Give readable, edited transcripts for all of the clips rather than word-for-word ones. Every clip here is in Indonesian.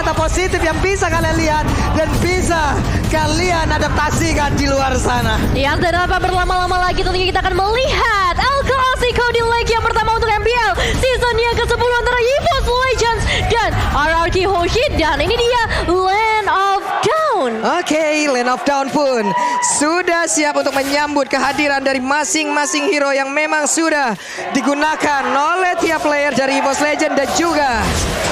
data positif yang bisa kalian lihat dan bisa kalian adaptasikan di luar sana. Ya, dan tanpa berlama-lama lagi tentunya kita akan melihat El Clasico di leg yang pertama untuk MPL season yang ke-10 antara EVOS Legends dan RRQ Hoshi. Dan ini dia Land of Dawn. Oke, Land of Dawn pun sudah siap untuk menyambut kehadiran dari masing-masing hero yang memang sudah digunakan oleh tiap player dari EVOS Legends dan juga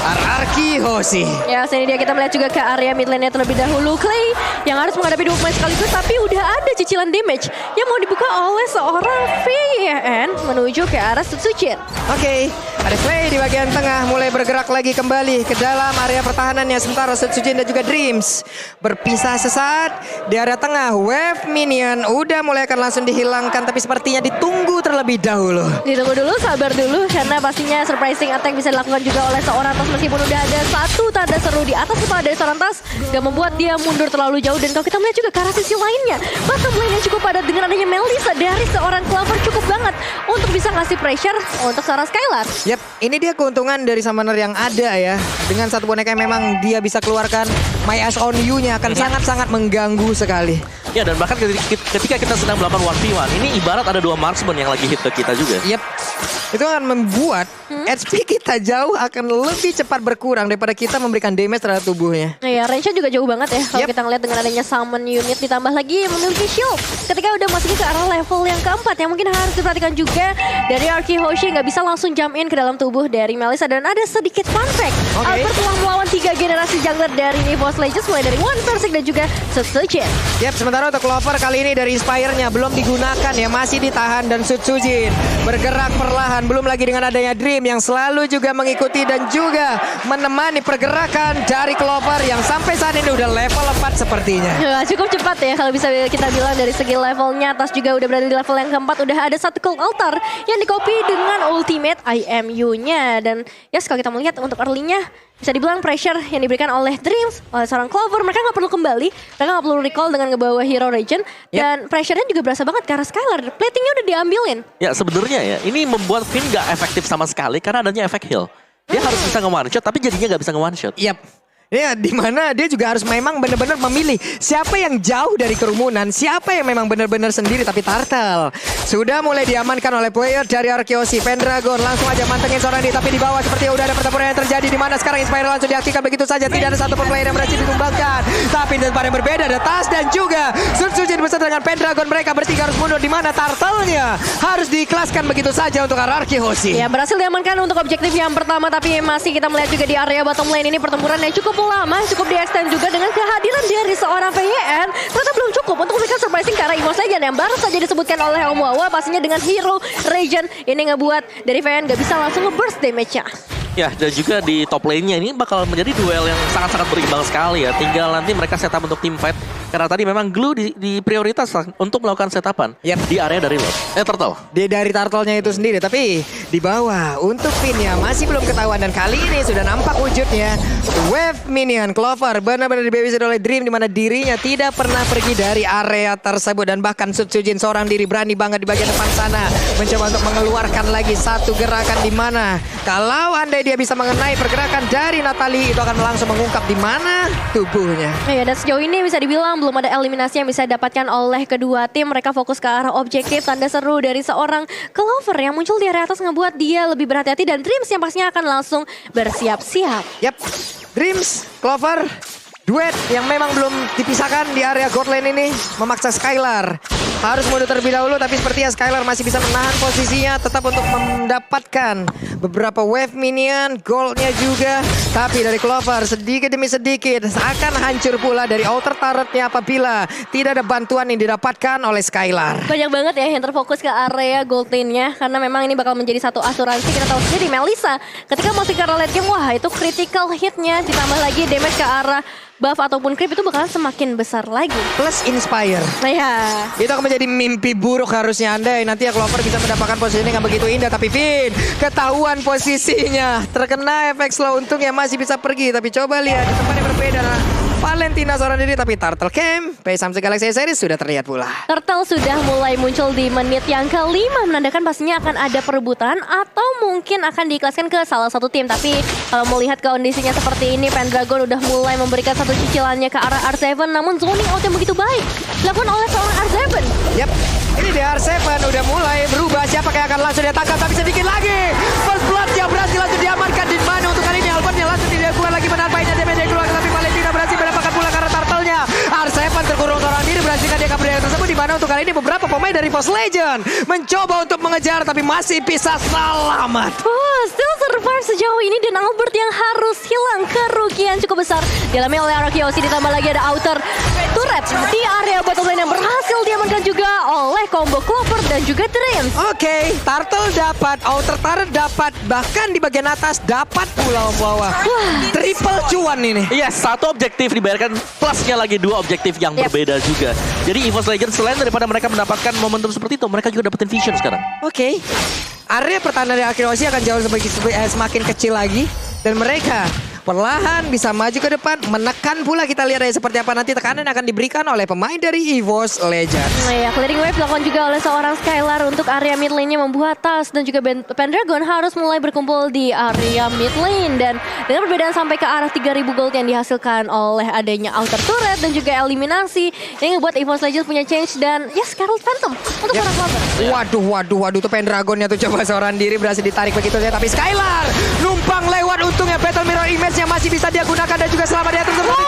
RRQ Hoshi. Ya, sini dia kita melihat juga ke area mid lane-nya terlebih dahulu. Clay yang harus menghadapi 2 pemain sekaligus, tapi udah ada cicilan damage yang mau dibuka oleh seorang VN menuju ke arah Sutsujin. Oke, ada Clay di bagian tengah mulai bergerak lagi kembali ke dalam area pertahanannya. Sementara Sutsujin dan juga Dreams berpisah sesaat di area tengah. Wave minion udah mulai akan langsung dihilangkan, tapi sepertinya ditunggu terlebih dahulu. Ditunggu dulu, sabar dulu, karena pastinya surprising attack bisa dilakukan juga oleh seorang Tas. Meskipun udah ada satu tanda seru di atas kepala dari seorang Tas, gak membuat dia mundur terlalu jauh. Dan kalau kita melihat juga ke arah sisi lainnya, bottom lane yang cukup padat dengan adanya Melissa dari seorang Clover cukup banget untuk bisa ngasih pressure untuk seorang Skylar. Yap, ini dia keuntungan dari summoner yang ada ya. Dengan satu boneka yang memang dia bisa keluarkan, My Eyes on You-nya akan sangat-sangat mengganggu sekali. Ya, dan bahkan ketika kita sedang melakukan 1v1, ini ibarat ada 2 marksman yang lagi hit ke kita juga. Yap, itu akan membuat HP kita jauh akan lebih cepat berkurang daripada kita memberikan damage terhadap tubuhnya. Iya, range-nya juga jauh banget ya. Kalau kita ngeliat dengan adanya summon unit ditambah lagi memiliki shield. Ketika udah masuk ke arah level yang keempat yang mungkin harus diperhatikan juga dari RRQ Hoshi nggak bisa langsung jump in ke dalam tubuh dari Melissa. Dan ada sedikit fun fact, Albert telah melawan 3 generasi jungler dari EVOS Legends mulai dari One Persik dan juga Sutsujin. Yap, sementara untuk Clover kali ini dari Inspire-nya belum digunakan ya, masih ditahan dan Sutsujin bergerak perlahan. Belum lagi dengan adanya Dream yang selalu juga mengikuti dan juga menemani pergerakan dari Clover yang sampai saat ini udah level 4 sepertinya. Ya, cukup cepat ya kalau bisa kita bilang dari segi levelnya. Tas juga udah berada di level yang keempat. Udah ada satu Cold Altar yang di-copy dengan ultimate IMU-nya. Dan ya, kalau kita melihat untuk early-nya bisa dibilang pressure yang diberikan oleh Dreams, oleh seorang Clover. Mereka nggak perlu kembali, mereka nggak perlu recall dengan ngebawa hero Regen. Dan pressure-nya juga berasa banget karena Skylar. Platingnya udah diambilin. Ya, sebenarnya ya, ini membuat Finn gak efektif sama sekali karena adanya efek heal. Dia harus bisa nge-one shot, tapi jadinya gak bisa nge-one shot. Yap. Ya, dimana dia juga harus memang benar-benar memilih siapa yang jauh dari kerumunan, siapa yang memang benar-benar sendiri. Tapi Turtle sudah mulai diamankan oleh player dari RRQ Hoshi. Pendragon langsung aja mantengin seorang ini, tapi di bawah seperti udah ada pertempuran yang terjadi di mana sekarang Inspire langsung diaktifkan begitu saja. Tidak ada satu player yang berhasil ditumbangkan. Tapi di tempat yang berbeda ada Tas dan juga Sutsujin beserta dengan Pendragon. Mereka bertiga harus mundur, di mana Turtle-nya harus diikhlaskan begitu saja untuk RRQ Hoshi. Ya, berhasil diamankan untuk objektif yang pertama, tapi masih kita melihat juga di area bottom lane ini pertempuran yang cukup lama, cukup di-extend juga dengan kehadiran dari seorang VYN. Ternyata belum cukup untuk memberikan surprising ke arah EVOS Legends yang baru saja disebutkan oleh Om Wawa. Pastinya dengan hero Regen ini ngebuat dari VYN gak bisa langsung nge-burst damage-nya. Ya, dan juga di top lane-nya ini bakal menjadi duel yang sangat-sangat berimbang sekali ya. Tinggal nanti mereka setup untuk team fight. Karena tadi memang Glue di prioritas untuk melakukan setapan di area dari Turtle. Dari Turtle-nya itu sendiri, tapi di bawah untuk Finn-nya masih belum ketahuan. Dan kali ini sudah nampak wujudnya. Wave minion Clover benar-benar dibabysit oleh Dream, di mana dirinya tidak pernah pergi dari area tersebut. Dan bahkan Sutsujin seorang diri berani banget di bagian depan sana mencoba untuk mengeluarkan lagi satu gerakan, di mana kalau andai dia bisa mengenai pergerakan dari Natalie, itu akan langsung mengungkap di mana tubuhnya. Ya, dan sejauh ini bisa dibilang belum ada eliminasi yang bisa didapatkan oleh kedua tim. Mereka fokus ke arah objektif. Tanda seru dari seorang Clover yang muncul di area atas ngebuat dia lebih berhati-hati. Dan Dreams yang pastinya akan langsung bersiap-siap. Yap, Dreams, Clover, duet yang memang belum dipisahkan di area gold lane ini memaksa Skylar harus mundur terlebih dahulu, tapi sepertinya Skylar masih bisa menahan posisinya tetap untuk mendapatkan beberapa wave minion, goldnya juga. Tapi dari Clover sedikit demi sedikit akan hancur pula dari outer turretnya apabila tidak ada bantuan yang didapatkan oleh Skylar. Banyak banget ya yang terfokus ke area gold lane-nya, karena memang ini bakal menjadi satu asuransi. Kita tahu sendiri Melissa ketika masuk ke arah late game, wah itu critical hit-nya ditambah lagi damage ke arah buff ataupun creep itu bakalan semakin besar lagi. Plus Inspire. Nah ya, itu akan menjadi mimpi buruk harusnya andai nanti ya Clover bisa mendapatkan posisinya yang begitu indah. Tapi Finn ketahuan posisinya, terkena efek slow. Untungnya masih bisa pergi, tapi coba lihat di tempat yang berbeda. Valentina seorang diri, tapi Turtle Camp P Samsung Galaxy Series sudah terlihat pula. Turtle sudah mulai muncul di menit yang kelima, menandakan pastinya akan ada perebutan atau mungkin akan diikhlaskan ke salah satu tim. Tapi kalau melihat kondisinya seperti ini, Pendragon udah mulai memberikan satu cicilannya ke arah R7, namun zoning out yang begitu baik dilakukan oleh seorang R7. Yap, ini di R7 udah mulai berubah. Siapa yang akan langsung dia tangkap, tapi sedikit lagi First Blood yang berhasil langsung diamankan di mana untuk kali ini. Albertnya langsung dilakukan lagi menarpainya damage keluar, tapi Valentina berhasil mendapatkan pula karena Turtle-nya. R7 terkurung seorang diri, berhasilkan dia kabur tersebut, di mana untuk kali ini beberapa pemain dari Force Legend mencoba untuk mengejar tapi masih bisa selamat. Oh, still survive sejauh ini, dan Albert yang harus hilang kerugian cukup besar dialami oleh Arokyoshi. Ditambah lagi ada outer turret di area bottom lane yang berhasil diamankan juga oleh combo Clover dan juga Dreams. Oke, Turtle dapat, outer turret dapat, bahkan di bagian atas dapat pula bawah. Triple cuan ini. Iya, satu objektif dibayarkan plusnya lagi dua objektif yang berbeda juga. Jadi EVOS Legends selain daripada mereka mendapatkan momentum seperti itu, mereka juga dapetin vision sekarang. Oke, area pertahanan dari Arokyoshi akan jauh semakin kecil lagi, dan mereka perlahan bisa maju ke depan, menekan pula. Kita lihat seperti apa nanti tekanan akan diberikan oleh pemain dari EVOS Legends. Nah ya, clearing wave dilakukan juga oleh seorang Skylar untuk area mid lane-nya, membuat Tas dan juga Pendragon harus mulai berkumpul di area mid lane. Dan dengan perbedaan sampai ke arah 3000 gold yang dihasilkan oleh adanya outer turret dan juga eliminasi, yang membuat EVOS Legends punya change dan ya Scarlet Phantom untuk para Clover. Waduh, tuh Pendragonnya tuh coba seorang diri berhasil ditarik begitu saja, tapi Skylar numpang lewat, untungnya Battle Mirror Image yang masih bisa dia gunakan dan juga selamat dia tersebut.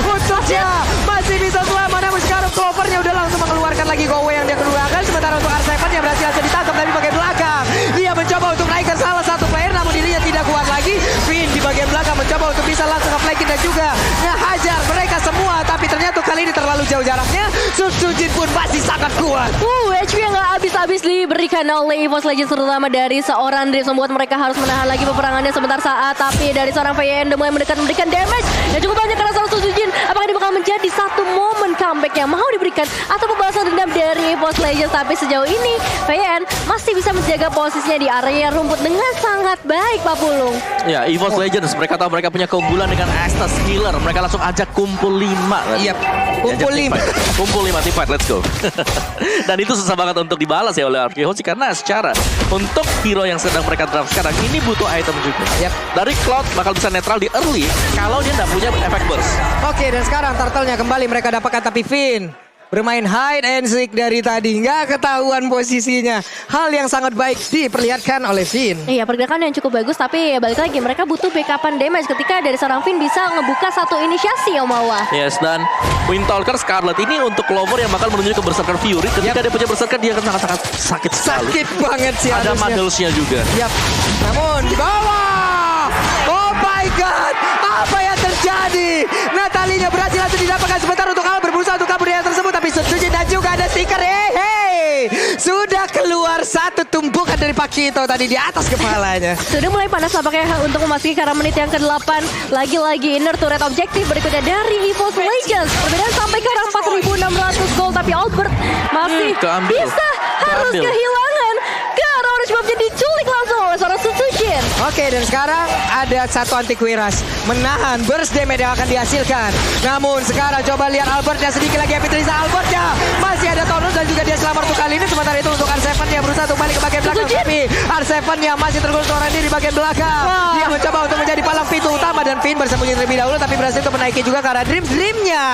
Untungnya masih bisa selamat, namun sekarang Clovernya udah langsung mengeluarkan lagi Go Away yang dia keluarkan. Sementara untuk R7 yang berhasil ditangkap dari bagian belakang, dia mencoba untuk naikkan salah satu player, namun dirinya tidak kuat lagi. Finn di bagian belakang mencoba untuk bisa langsung nge-flanking dan juga ngehajar mereka semua, tapi ternyata kali ini terlalu jauh jaraknya. Sujin pun masih sangat kuat. HP yang gak habis-habis diberikan oleh EVOS Legends, terutama dari seorang Dreams, membuat mereka harus menahan lagi peperangannya sebentar saat. Tapi dari seorang VN mulai mendekat memberikan damage yang cukup banyak karena salah Sujin. Apakah ini bakal menjadi satu momen comeback yang mau diberikan atau pembalasan dendam dari EVOS Legends? Tapi sejauh ini VN masih bisa menjaga posisinya di area rumput dengan sangat baik, Pak Pulung. Ya, EVOS Legends, mereka tahu mereka punya keunggulan dengan Estes Healer. Mereka langsung ajak kumpul 5. Iya, kumpul 5. Kumpul 5 team fight, let's go. Dan itu susah banget untuk dibalas ya oleh Arokyoshi, karena secara untuk hero yang sedang mereka draft sekarang ini butuh item juga. Dari Cloud bakal bisa netral di early kalau dia nggak punya efek burst. Oke, dan sekarang Turtle-nya kembali mereka dapatkan, tapi Finn bermain hide and seek dari tadi, nggak ketahuan posisinya. Hal yang sangat baik diperlihatkan oleh Finn. Iya, pergerakan yang cukup bagus, tapi ya balik lagi mereka butuh backupan damage ketika dari seorang Finn bisa ngebuka satu inisiasi, Omawa. Yes, dan Windtalker Scarlet ini untuk Clover yang bakal menuju ke Berserker Fury. Ketika dia punya Berserker, dia akan sangat-sangat sakit sekali. Sakit banget sih. Ada Muddles-nya juga. Namun di bawah, oh my god, apa yang terjadi? Natalinya berhasil langsung didapatkan, sebentar untuk Al berusaha untuk kabur dari tersebut, tapi Sujin dan juga ada stiker. Hey, sudah keluar satu tumpukan dari Pakito tadi di atas kepalanya. Sudah mulai panas nampaknya untuk memasuki karena menit yang ke-8. Lagi-lagi inner turret objektif berikutnya dari EVOS Legends. Perbedaan sampai ke arah 4.600 gold, tapi Albert masih bisa harus kehilangan ke arah Orange Buff-nya, diculik langsung oleh seorang Sujin. Oke, dan sekarang ada satu anti-Quiras menahan burst damage yang akan dihasilkan. Namun sekarang coba lihat Albertnya sedikit lagi, Epitrisa. Albertnya masih ada Taurus dan juga dia selamat untuk kali ini. Sementara itu untuk R7 yang berusaha untuk balik ke bagian belakang, tapi R7 yang masih tergolong seorang diri di bagian belakang. Dia mencoba untuk menjadi palang pintu utama dan Finn bersembunyi terlebih dahulu, tapi berhasil untuk menaiki juga karena Dreamnya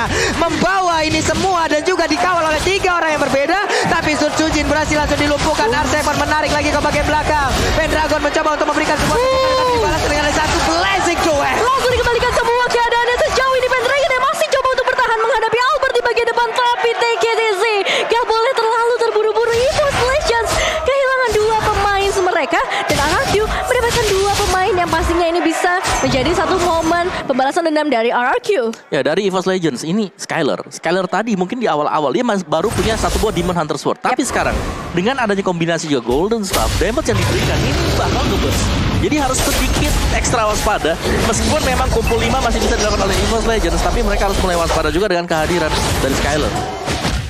membawa ini semua dan juga dikawal oleh 3 orang yang berbeda. Tapi Sujin berhasil langsung dilumpuhkan. R7 menarik lagi ke bagian belakang. Pendragon mencoba untuk memberikan sebuah tapi dibalas dengan satu blazing duel. Langsung dikembalikan semua keadaannya sejauh ini. Pendragon yang masih coba untuk bertahan menghadapi Albert di bagian depan, tapi TKTC gak boleh terlalu terburu-buru. EVOS Legends kehilangan 2 pemain mereka, dan RRQ mendapatkan 2 pemain yang pastinya ini bisa menjadi satu momen pembalasan dendam dari RRQ. Ya, dari EVOS Legends ini Skylar tadi mungkin di awal-awal dia baru punya satu buah Demon Hunter Sword. Tapi sekarang dengan adanya kombinasi juga Golden Staff, damage yang diberikan ini bakal nge-burst. Jadi harus sedikit ekstra waspada. Meskipun memang kumpul 5 masih bisa dilakukan oleh EVOS Legends, tapi mereka harus mulai waspada juga dengan kehadiran dari Skylar.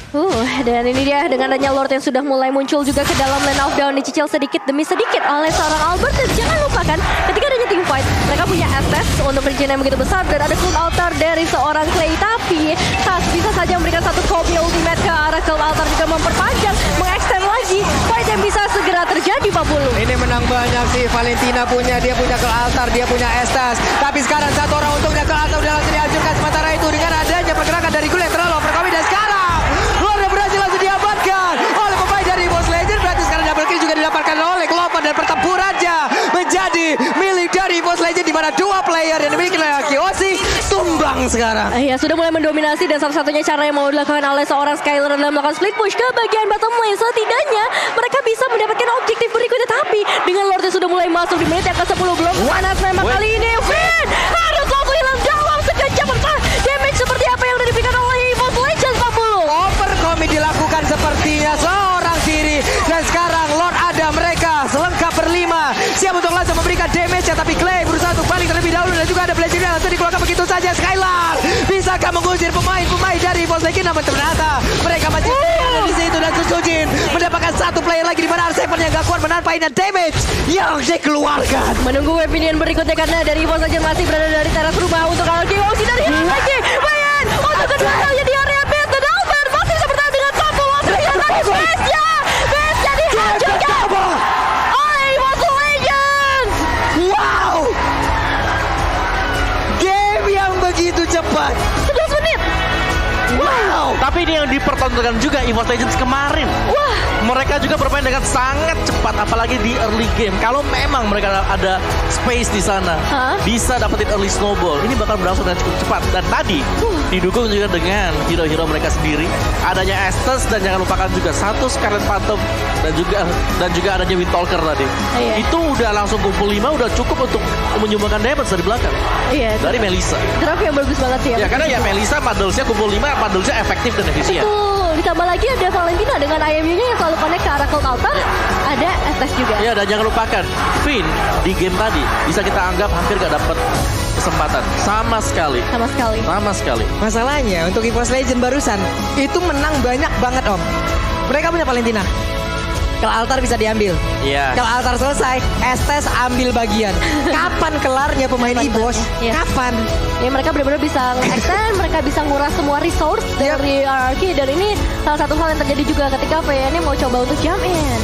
Dan ini dia dengan adanya Lord yang sudah mulai muncul juga ke dalam lane of down, dicicil sedikit demi sedikit oleh seorang Albert. Dan jangan lupakan ketika adanya team fight, mereka punya SS untuk region yang begitu besar dan ada cult altar dari seorang Clay. Tapi Tas bisa saja memberikan satu copy ultimate ke arah cult altar, juga memperpanjang, mengextend lagi fight yang bisa segera terjadi Pak Bulu. Ini menang banyak sih Valentina dia punya cult altar, dia punya Estas. Tapi sekarang satu orang untungnya cult altar udah langsung dihancurkan. Sementara itu dengan adanya pergerakan dari Gule terlalu overcoming dan sekarang Lord berhasil langsung diamankan oleh pemain dari Boss Legend. Berarti sekarang double kill juga didapatkan oleh Clover dan pertempurannya menjadi milik dari Boss Legend, di mana dua player yang dimiliki oleh Kiosi tumbang sekarang. Ya sudah mulai mendominasi dan satu-satunya cara yang mau dilakukan oleh seorang Skylar adalah melakukan split push ke bagian bottom lane. Setidaknya mereka bisa mendapatkan objektif berikutnya, tapi dengan Lord yang sudah mulai masuk di menit yang ke-10 belum panas memang kali ini. Finn harus langsung hilang dalam sekejap. Damage seperti apa yang diberikan oleh Boss Legend Pak Bulu? Overcoming dilakukan sepertinya seorang diri. Dan sekarang Lord ada mereka selengkap berlima, siap untuk langsung memberikan damage ya. Tapi Clay berusaha untuk balik terlebih dahulu dan juga ada Blazing yang langsung dikeluarkan begitu saja. Skylar bisakah mengusir pemain-pemain dari Boss Legend? Namun ternyata mereka masih ada di situ dan Susujin mendapatkan satu player lagi, di mana R7 yang gak kuat menampaikan damage yang dikeluarkan. Menunggu opinion berikutnya karena dari Boss Legend masih berada dari teras rumah untuk Kiosi dari lagi. Bayan untuk kedua kalinya di area pit dan Albert masih bisa bertahan dengan satu lawan. Tapi Base-nya dihancurkan oleh Boss Legend. Wow, game yang begitu cepat. 11 menit. Wow. Tapi ini yang dipertontonkan juga EVOS Legends kemarin. Wah, Mereka juga bermain dengan sangat cepat, apalagi di early game. Kalau memang mereka ada space di sana, bisa dapetin early snowball. Ini bakal berlangsung dengan cukup cepat. Dan tadi didukung juga dengan hero-hero mereka sendiri. Adanya Estes dan jangan lupakan juga satu Scarlet Phantom dan juga adanya Windtalker tadi. Iya. Itu udah langsung kumpul 5, udah cukup untuk menyumbangkan damage dari belakang. iya. Dari Melissa. Draft yang bagus banget sih Ya karena ya Melissa paddlesnya kumpul 5, paddlesnya efektif dan efisien. Betul, ditambah lagi ada Valentina dengan IMU-nya yang selalu connect ke arah Cold Altar. Ada Estes juga. Ya dan jangan lupakan Finn di game tadi bisa kita anggap hampir gak dapat kesempatan sama sekali. Sama sekali. Masalahnya untuk EVOS Legend barusan itu menang banyak banget Om. Mereka punya Valentina, Kel altar bisa diambil. Iya. Kel altar selesai, Estes ambil bagian. Kapan kelarnya pemain EVOS? Yes. Kapan? Ya mereka benar-benar bisa nge-extend, mereka bisa nguras semua resource dari RRQ. Dan ini salah satu hal yang terjadi juga ketika VN mau coba untuk jump in.